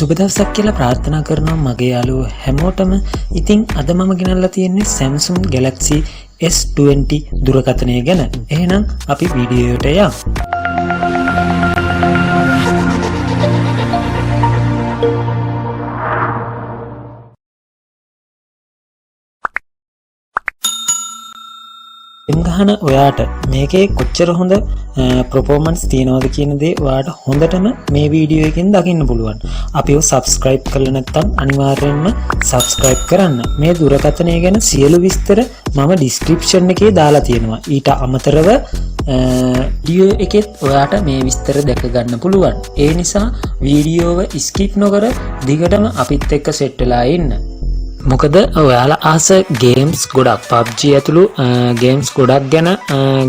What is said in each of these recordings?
සුබ දවසක් කියලා ප්‍රාර්ථනා කරනවා මගේ යාළුවෝ හැමෝටම. ඉතින් අද මම ගෙනල්ලා තියෙන්නේ Samsung Galaxy S20 දුරකථනය ගැන. එහෙනම් අපි වීඩියෝට යමු. ගහන ඔයාට මේකේ කොච්චර හොඳ performance තියනවද කියන දේ ඔයාට හොඳටම මේ වීඩියෝ එකෙන් දකින්න පුළුවන්. අපිව subscribe කරලා නැත්නම් අනිවාර්යයෙන්ම subscribe කරන්න. මේ දුරකථනය ගැන සියලු විස්තර මම description එකේ දාලා තියෙනවා. ඊට අමතරව වීඩියෝ එකෙත් ඔයාට මේ විස්තර දැක ගන්න පුළුවන්. ඒ නිසා වීඩියෝව skip නොකර දිගටම අපිත් එක්ක set වෙලා ඉන්න. මොකද ඔයාලා ආස ගේම්ස් ගොඩක් PUBG ඇතුළු ගේම්ස් ගොඩක් ගැන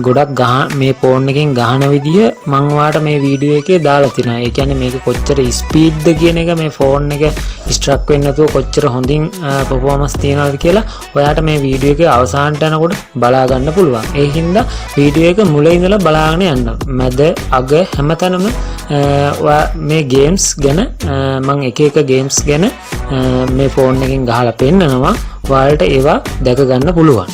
ගොඩක් මේ ෆෝන් එකෙන් ගහන විදිය මම ඔයාලට මේ වීඩියෝ එකේ දාලා තිනවා. ඒ කියන්නේ මේක කොච්චර ස්පීඩ්ද කියන එක මේ ෆෝන් එක ස්ට්‍රක් වෙන්නේ නැතුව කොච්චර හොඳින් performance තියනවද කියලා ඔයාලට මේ වීඩියෝ එකේ අවසානට යනකොට බලා ගන්න පුළුවන්. ඒ හින්දා වීඩියෝ එක මුලින් ඉඳලා බලාගෙන යන්න. මැද අග හැමතැනම මේ ගේම්ස් ගැන මම එක ගේම්ස් ගැන මේ ෆෝන් එකෙන් ගහලා පෙන්නනවා. ඔයාලට ඒවා දැක ගන්න පුළුවන්.